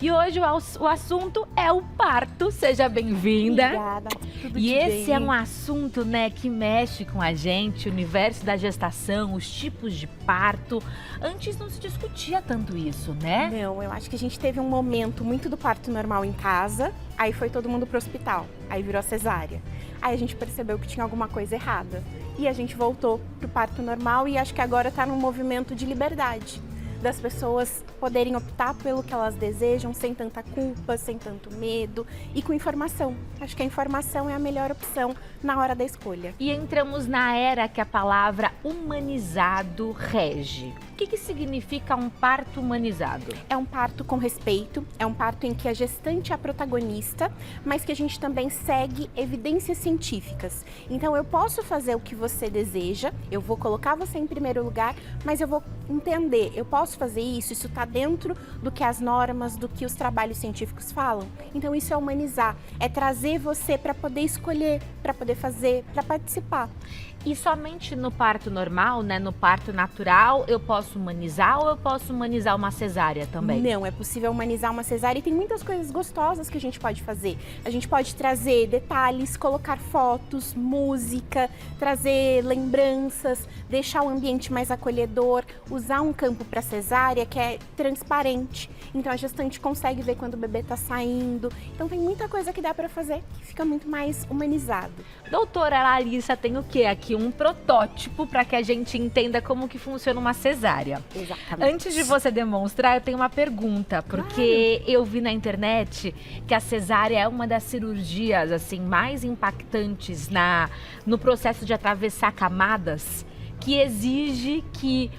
E hoje o assunto é o parto. Seja bem-vinda. Obrigada. Tudo E de esse bem. é um assunto, né, que mexe com a gente, o universo da gestação, os tipos de parto. Antes não se discutia tanto isso, né? Não, eu acho que a gente teve um momento muito do parto normal em casa, aí foi todo mundo pro hospital, aí virou cesárea. Aí a gente percebeu que tinha alguma coisa errada. E a gente voltou pro parto normal e acho que agora tá num movimento de liberdade. Das pessoas poderem optar pelo que elas desejam, sem tanta culpa, sem tanto medo e com informação. Acho que a informação é a melhor opção na hora da escolha. E entramos na era que a palavra humanizado rege. O que significa um parto humanizado? É um parto com respeito, é um parto em que a gestante é a protagonista, mas que a gente também segue evidências científicas. Então eu posso fazer o que você deseja, eu vou colocar você em primeiro lugar, mas eu vou entender, eu posso fazer isso está dentro do que as normas, do que os trabalhos científicos falam. Então isso é humanizar, é trazer você para poder escolher, para poder fazer, para participar. E somente no parto normal, né, no parto natural, eu posso humanizar ou eu posso humanizar uma cesárea também? Não, é possível humanizar uma cesárea e tem muitas coisas gostosas que a gente pode fazer. A gente pode trazer detalhes, colocar fotos, música, trazer lembranças, deixar o ambiente mais acolhedor, usar um campo para cesárea que é transparente. Então a gestante consegue ver quando o bebê está saindo. Então tem muita coisa que dá para fazer que fica muito mais humanizado. Doutora Larissa, tem o que aqui? Um protótipo para que a gente entenda como que funciona uma cesárea. Exatamente. Antes de você demonstrar, eu tenho uma pergunta, porque eu vi na internet que a cesárea é uma das cirurgias assim mais impactantes no processo de atravessar camadas, que exige que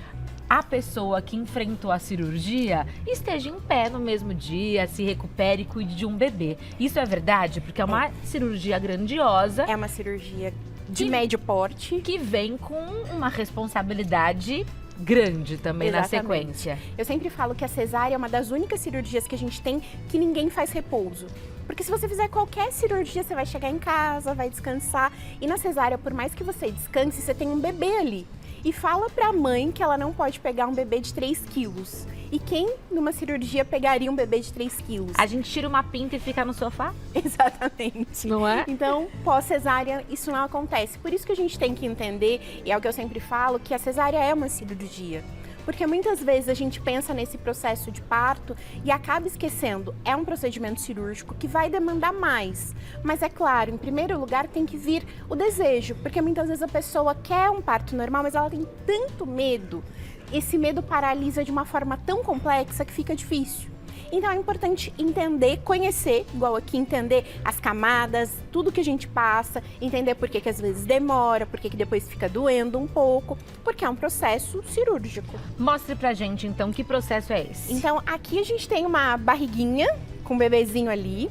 a pessoa que enfrentou a cirurgia esteja em pé no mesmo dia, se recupere e cuide de um bebê. Isso é verdade? Porque é uma cirurgia grandiosa. É uma cirurgia de médio porte. Que vem com uma responsabilidade grande também. Exatamente. Na sequência. Eu sempre falo que a cesárea é uma das únicas cirurgias que a gente tem que ninguém faz repouso. Porque se você fizer qualquer cirurgia, você vai chegar em casa, vai descansar. E na cesárea, por mais que você descanse, você tem um bebê ali. E fala pra mãe que ela não pode pegar um bebê de 3 quilos. E quem numa cirurgia pegaria um bebê de 3 quilos? A gente tira uma pinta e fica no sofá? Exatamente. Não é? Então, pós-cesárea, isso não acontece. Por isso que a gente tem que entender, e é o que eu sempre falo, que a cesárea é uma cirurgia. Porque muitas vezes a gente pensa nesse processo de parto e acaba esquecendo, é um procedimento cirúrgico que vai demandar mais. Mas é claro, em primeiro lugar tem que vir o desejo, porque muitas vezes a pessoa quer um parto normal, mas ela tem tanto medo. Esse medo paralisa de uma forma tão complexa que fica difícil. Então é importante entender, conhecer, igual aqui, entender as camadas, tudo que a gente passa, entender por que às vezes demora, por que depois fica doendo um pouco, porque é um processo cirúrgico. Mostre pra gente então que processo é esse. Então aqui a gente tem uma barriguinha com um bebezinho ali.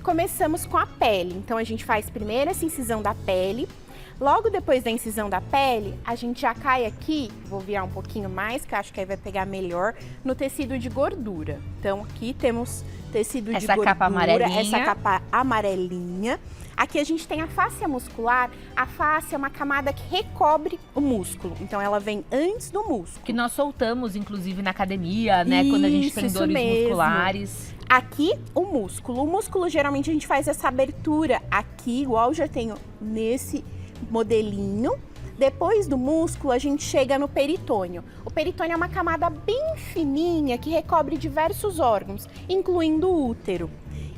Começamos com a pele, então a gente faz primeiro essa incisão da pele. Logo depois da incisão da pele, a gente já cai aqui, vou virar um pouquinho mais, que eu acho que aí vai pegar melhor, no tecido de gordura. Então aqui temos tecido de gordura, essa capa amarelinha. Aqui a gente tem a fáscia muscular. A fáscia é uma camada que recobre o músculo. Então ela vem antes do músculo. Que nós soltamos, inclusive, na academia, né? Quando a gente tem dores musculares. Aqui, o músculo. O músculo, geralmente, a gente faz essa abertura aqui, igual eu já tenho nesse modelinho. Depois do músculo, a gente chega no peritônio. O peritônio é uma camada bem fininha que recobre diversos órgãos, incluindo o útero.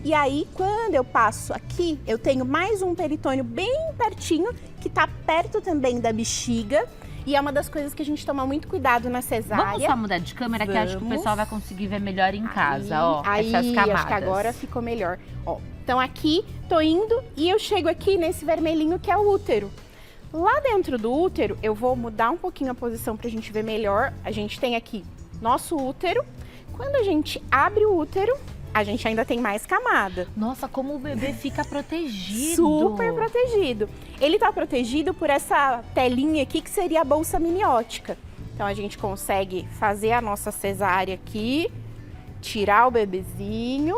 E aí, quando eu passo aqui, eu tenho mais um peritônio bem pertinho, que tá perto também da bexiga. E é uma das coisas que a gente toma muito cuidado na cesárea. Vamos só mudar de câmera, que acho que o pessoal vai conseguir ver melhor em casa, ó, aí, essas camadas. Acho que agora ficou melhor. Ó, então aqui, tô indo e eu chego aqui nesse vermelhinho que é o útero. Lá dentro do útero, eu vou mudar um pouquinho a posição pra gente ver melhor. A gente tem aqui nosso útero. Quando a gente abre o útero, a gente ainda tem mais camada. Nossa, como o bebê fica protegido. Super protegido. Ele tá protegido por essa telinha aqui que seria a bolsa amniótica. Então a gente consegue fazer a nossa cesárea aqui, tirar o bebezinho.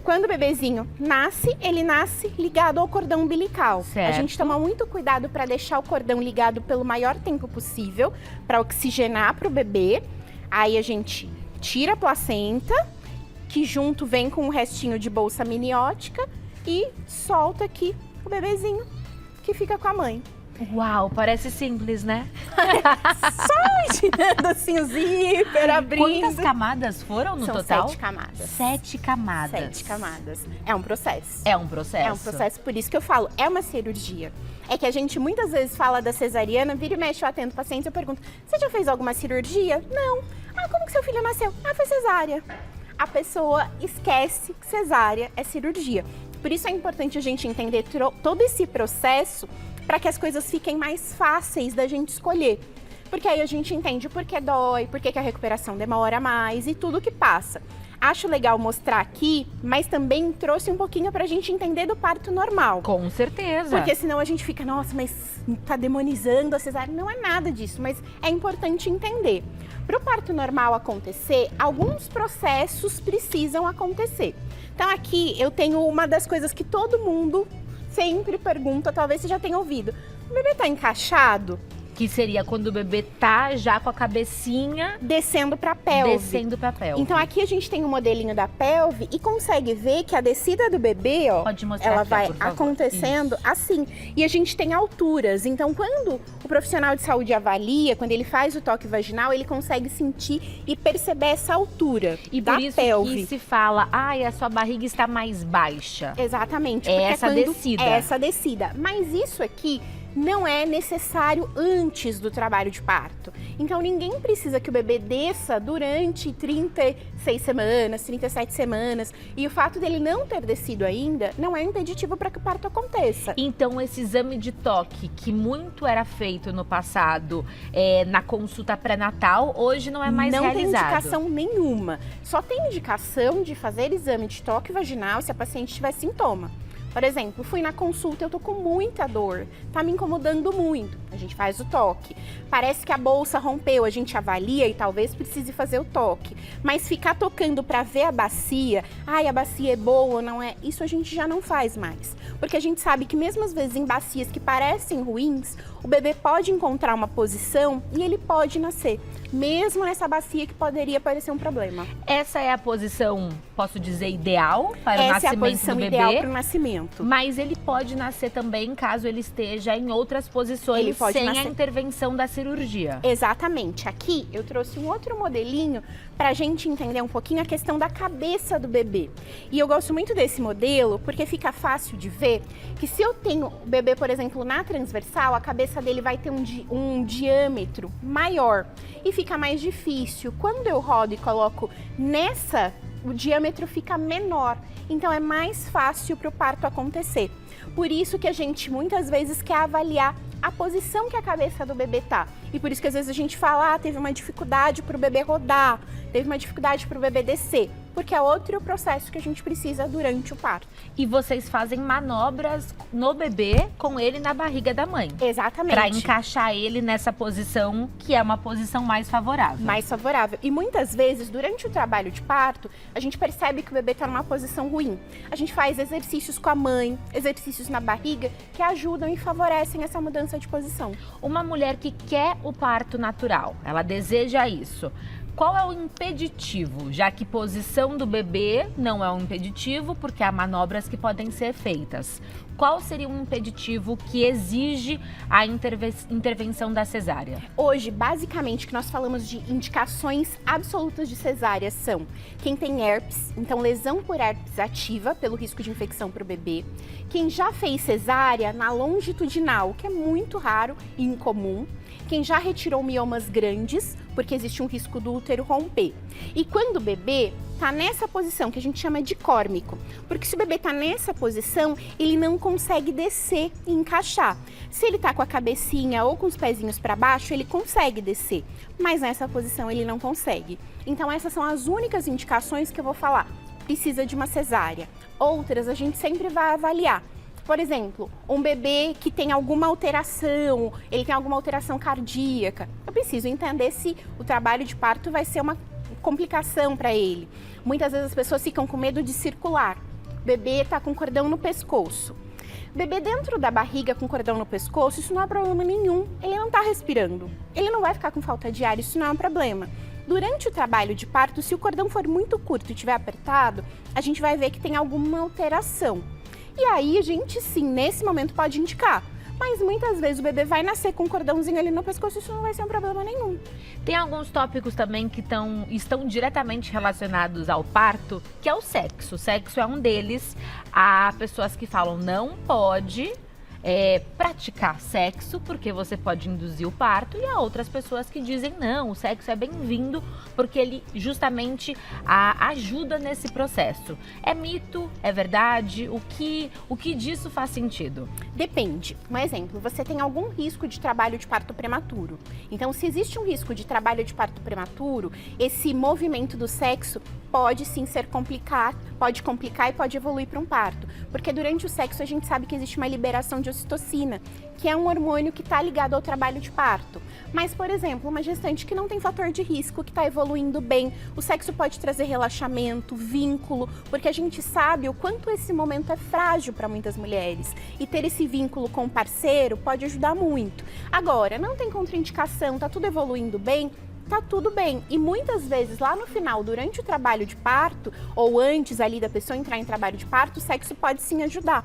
Quando o bebezinho nasce, ele nasce ligado ao cordão umbilical. Certo. A gente toma muito cuidado para deixar o cordão ligado pelo maior tempo possível, para oxigenar para o bebê. Aí a gente tira a placenta que junto vem com um restinho de bolsa amniótica e solta aqui o bebezinho que fica com a mãe. Uau, parece simples, né? Só girando assim o zíper, abrindo. Quantas camadas foram no São total? 7 camadas. 7 camadas. 7 camadas. É um processo. É um processo. É um processo, por isso que eu falo, é uma cirurgia. É que a gente muitas vezes fala da cesariana, vira e mexe, eu atendo pacientes, eu pergunto, você já fez alguma cirurgia? Não. Ah, como que seu filho nasceu? Ah, foi cesárea. A pessoa esquece que cesárea é cirurgia. Por isso é importante a gente entender todo esse processo para que as coisas fiquem mais fáceis da gente escolher. Porque aí a gente entende por que dói, por que a recuperação demora mais e tudo que passa. Acho legal mostrar aqui, mas também trouxe um pouquinho pra gente entender do parto normal. Com certeza. Porque senão a gente fica, nossa, mas tá demonizando a cesárea. Não é nada disso, mas é importante entender. Para o parto normal acontecer, alguns processos precisam acontecer. Então aqui eu tenho uma das coisas que todo mundo sempre pergunta, talvez você já tenha ouvido. O bebê tá encaixado? Que seria quando o bebê tá já com a cabecinha Descendo pra pelve. descendo pra pelve. Então aqui a gente tem um modelinho da pelve e consegue ver que a descida do bebê, ó, Pode mostrar ela aqui, vai por favor. acontecendo assim. E a gente tem alturas. Então quando o profissional de saúde avalia, quando ele faz o toque vaginal, ele consegue sentir e perceber essa altura E da por isso pelve. que se fala, ai, a sua barriga está mais baixa. Exatamente. É porque essa quando- descida. É essa descida. Mas isso aqui não é necessário antes do trabalho de parto. Então ninguém precisa que o bebê desça durante 36 semanas, 37 semanas. E o fato dele não ter descido ainda não é impeditivo para que o parto aconteça. Então, esse exame de toque, que muito era feito no passado na consulta pré-natal, hoje não é mais não realizado. tem indicação nenhuma. Só tem indicação de fazer exame de toque vaginal se a paciente tiver sintoma. Por exemplo, fui na consulta, eu tô com muita dor, tá me incomodando muito. A gente faz o toque. Parece que a bolsa rompeu, a gente avalia e talvez precise fazer o toque. Mas ficar tocando pra ver a bacia, ai, a bacia é boa ou não é, isso a gente já não faz mais. Porque a gente sabe que mesmo às vezes em bacias que parecem ruins, o bebê pode encontrar uma posição e ele pode nascer. Mesmo nessa bacia que poderia parecer um problema. Essa é a posição, posso dizer, ideal para o Essa é a nascimento posição do ideal bebê. para o nascimento. Mas ele pode nascer também caso ele esteja em outras posições Ele pode sem a nascer. intervenção da cirurgia. Exatamente. Aqui eu trouxe um outro modelinho para a gente entender um pouquinho a questão da cabeça do bebê. E eu gosto muito desse modelo porque fica fácil de ver que se eu tenho o bebê, por exemplo, na transversal, a cabeça dele vai ter um diâmetro maior e fica mais difícil. Quando eu rodo e coloco nessa, o diâmetro fica menor. Então é mais fácil para o parto acontecer. Por isso que a gente muitas vezes quer avaliar a posição que a cabeça do bebê tá. E por isso que às vezes a gente fala, teve uma dificuldade para o bebê rodar, teve uma dificuldade para o bebê descer, porque é outro processo que a gente precisa durante o parto. E vocês fazem manobras no bebê com ele na barriga da mãe. Exatamente. Para encaixar ele nessa posição que é uma posição mais favorável. Mais favorável. E muitas vezes, durante o trabalho de parto, a gente percebe que o bebê está numa posição ruim. A gente faz exercícios com a mãe, exercícios na barriga, que ajudam e favorecem essa mudança de posição. Uma mulher que quer o parto natural, ela deseja isso. Qual é o impeditivo? Já que posição do bebê não é um impeditivo, porque há manobras que podem ser feitas. Qual seria um impeditivo que exige a intervenção da cesárea? Hoje, basicamente, que nós falamos de indicações absolutas de cesárea são quem tem herpes, então lesão por herpes ativa, pelo risco de infecção para o bebê. Quem já fez cesárea na longitudinal, que é muito raro e incomum. Quem já retirou miomas grandes, porque existe um risco do útero romper. E quando o bebê está nessa posição, que a gente chama de córmico, porque se o bebê está nessa posição, ele não consegue descer e encaixar. Se ele está com a cabecinha ou com os pezinhos para baixo, ele consegue descer, mas nessa posição ele não consegue. Então essas são as únicas indicações que eu vou falar. Precisa de uma cesárea. Outras a gente sempre vai avaliar. Por exemplo, um bebê que tem alguma alteração, ele tem alguma alteração cardíaca. Eu preciso entender se o trabalho de parto vai ser uma complicação para ele. Muitas vezes as pessoas ficam com medo de circular. O bebê está com cordão no pescoço. Bebê dentro da barriga com cordão no pescoço, isso não é problema nenhum. Ele não está respirando. Ele não vai ficar com falta de ar, isso não é um problema. Durante o trabalho de parto, se o cordão for muito curto e estiver apertado, a gente vai ver que tem alguma alteração. E aí a gente sim, nesse momento pode indicar. Mas muitas vezes o bebê vai nascer com um cordãozinho ali no pescoço e isso não vai ser um problema nenhum. Tem alguns tópicos também que estão diretamente relacionados ao parto, que é o sexo. O sexo é um deles. Há pessoas que falam não pode praticar sexo porque você pode induzir o parto, e há outras pessoas que dizem não, o sexo é bem-vindo porque ele justamente ajuda nesse processo. É mito? É verdade? O que disso faz sentido? Depende. Um exemplo, você tem algum risco de trabalho de parto prematuro. Então, se existe um risco de trabalho de parto prematuro, esse movimento do sexo pode sim pode complicar e pode evoluir para um parto. Porque durante o sexo a gente sabe que existe uma liberação de ocitocina, que é um hormônio que está ligado ao trabalho de parto. Mas, por exemplo, uma gestante que não tem fator de risco, que está evoluindo bem, o sexo pode trazer relaxamento, vínculo, porque a gente sabe o quanto esse momento é frágil para muitas mulheres. E ter esse vínculo com o parceiro pode ajudar muito. Agora, não tem contraindicação, tá tudo evoluindo bem, tá tudo bem. E muitas vezes lá no final, durante o trabalho de parto, ou antes ali da pessoa entrar em trabalho de parto, o sexo pode sim ajudar,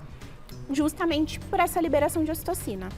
justamente por essa liberação de ocitocina.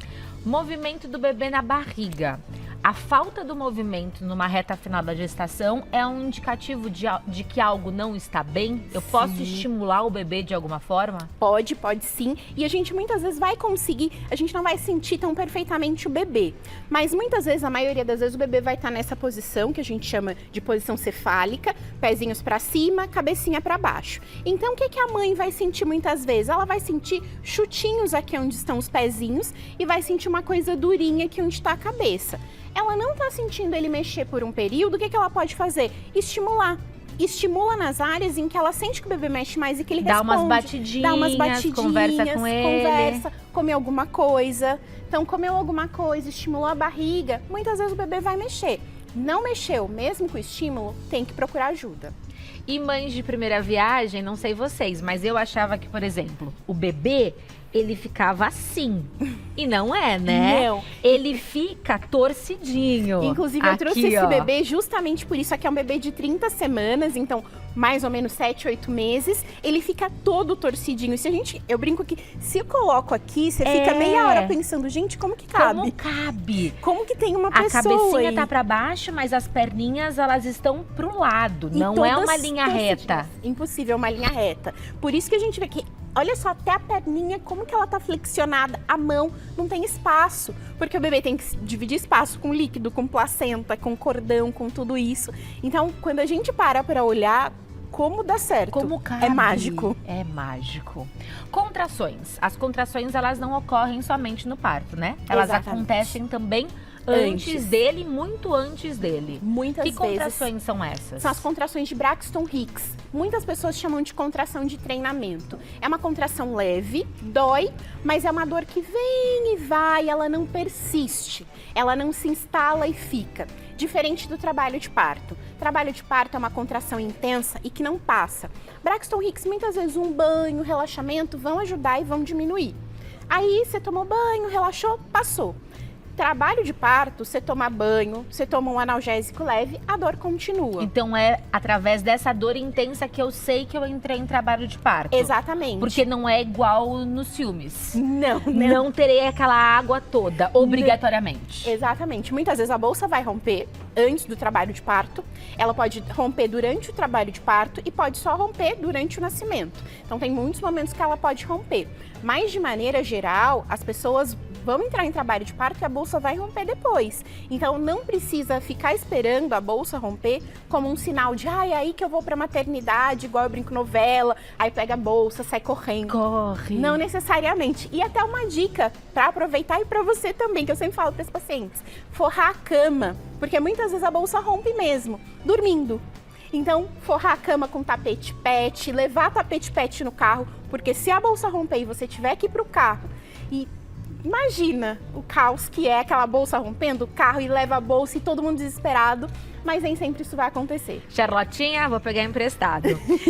Movimento do bebê na barriga. A falta do movimento numa reta final da gestação é um indicativo de que algo não está bem? Eu posso estimular o bebê de alguma forma? Pode sim. E a gente muitas vezes vai conseguir, a gente não vai sentir tão perfeitamente o bebê. Mas muitas vezes, a maioria das vezes, o bebê vai estar nessa posição, que a gente chama de posição cefálica, pezinhos para cima, cabecinha para baixo. Então, o que a mãe vai sentir muitas vezes? Ela vai sentir chutinhos aqui onde estão os pezinhos e vai sentir uma coisa durinha aqui onde está a cabeça. Ela não está sentindo ele mexer por um período, o que ela pode fazer? Estimular. Estimula nas áreas em que ela sente que o bebê mexe mais e que ele responde. Dá umas batidinhas, conversa com ele. Come alguma coisa. Então, comeu alguma coisa, estimulou a barriga, muitas vezes o bebê vai mexer. Não mexeu, mesmo com o estímulo, tem que procurar ajuda. E mães de primeira viagem, não sei vocês, mas eu achava que, por exemplo, o bebê, ele ficava assim. E não é, né? Não. Ele fica torcidinho. Inclusive, eu trouxe esse bebê justamente por isso. Aqui é um bebê de 30 semanas, então mais ou menos 7, 8 meses. Ele fica todo torcidinho. Eu brinco que se eu coloco aqui, você fica meia hora pensando, gente, como que cabe? Como cabe? Como que tem uma pessoa? A cabecinha aí? Tá pra baixo, mas as perninhas, elas estão pro lado. E não é uma linha reta. Impossível uma linha reta. Por isso que a gente vê que, olha só, até a perninha, como que ela tá flexionada, a mão não tem espaço, porque o bebê tem que dividir espaço com líquido, com placenta, com cordão, com tudo isso. Então, quando a gente para olhar, como dá certo? Como cabe. É mágico. É mágico. Contrações. As contrações, elas não ocorrem somente no parto, né? Elas acontecem também antes dele, muito antes dele. Muitas vezes. Que contrações são essas? São as contrações de Braxton Hicks. Muitas pessoas chamam de contração de treinamento. É uma contração leve, dói, mas é uma dor que vem e vai, ela não persiste. Ela não se instala e fica. Diferente do trabalho de parto. Trabalho de parto é uma contração intensa e que não passa. Braxton Hicks, muitas vezes um banho, relaxamento vão ajudar e vão diminuir. Aí você tomou banho, relaxou, passou. Trabalho de parto, você toma banho, você toma um analgésico leve, a dor continua. Então é através dessa dor intensa que eu sei que eu entrei em trabalho de parto. Exatamente. Porque não é igual nos filmes. Não. Não terei aquela água toda, obrigatoriamente. Não. Exatamente. Muitas vezes a bolsa vai romper antes do trabalho de parto, ela pode romper durante o trabalho de parto e pode só romper durante o nascimento. Então tem muitos momentos que ela pode romper. Mas de maneira geral, as pessoas vão entrar em trabalho de parto e a bolsa vai romper depois. Então não precisa ficar esperando a bolsa romper como um sinal de é aí que eu vou pra maternidade, igual eu brinco novela, aí pega a bolsa, sai correndo. Corre. Não necessariamente. E até uma dica para aproveitar e para você também, que eu sempre falo para os pacientes, forrar a cama, porque muitas vezes a bolsa rompe mesmo, dormindo. Então, forrar a cama com tapete pet, levar tapete pet no carro, porque se a bolsa romper e você tiver que ir pro carro e imagina o caos que é aquela bolsa rompendo, o carro e leva a bolsa e todo mundo desesperado, mas nem sempre isso vai acontecer. Charlotinha, vou pegar emprestado.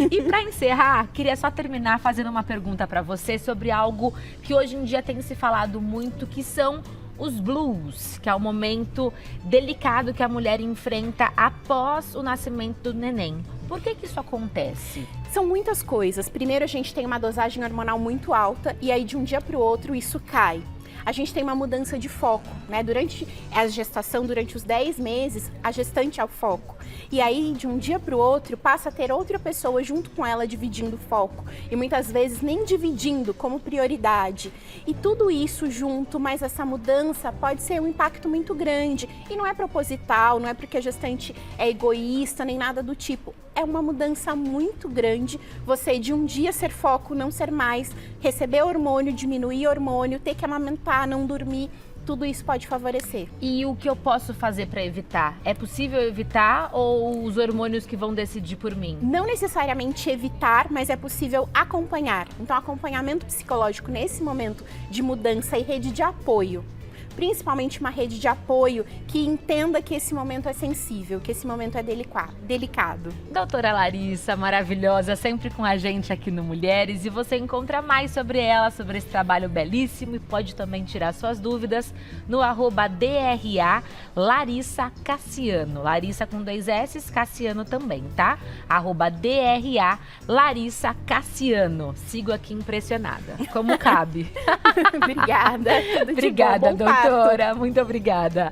E para encerrar, queria só terminar fazendo uma pergunta para você sobre algo que hoje em dia tem se falado muito, que são os blues, que é o momento delicado que a mulher enfrenta após o nascimento do neném. Por que isso acontece? São muitas coisas. Primeiro, a gente tem uma dosagem hormonal muito alta e aí de um dia para o outro isso cai. A gente tem uma mudança de foco, né? Durante a gestação, durante os 10 meses, a gestante é o foco. E aí, de um dia para o outro, passa a ter outra pessoa junto com ela dividindo o foco. E muitas vezes nem dividindo como prioridade. E tudo isso junto, mas essa mudança pode ser um impacto muito grande. E não é proposital, não é porque a gestante é egoísta, nem nada do tipo. É uma mudança muito grande, você de um dia ser foco, não ser mais, receber hormônio, diminuir hormônio, ter que amamentar, não dormir, tudo isso pode favorecer. E o que eu posso fazer para evitar? É possível evitar ou os hormônios que vão decidir por mim? Não necessariamente evitar, mas é possível acompanhar. Então, acompanhamento psicológico nesse momento de mudança e rede de apoio. Principalmente uma rede de apoio que entenda que esse momento é sensível, que esse momento é delicado. Doutora Larissa, maravilhosa, sempre com a gente aqui no Mulheres, e você encontra mais sobre ela, sobre esse trabalho belíssimo, e pode também tirar suas dúvidas no @DRA Larissa Cassiano. Larissa com 2 S, Cassiano também, tá? @DRA Larissa Cassiano. Sigo aqui impressionada, como cabe. Obrigada. Obrigada, doutora. Muito obrigada.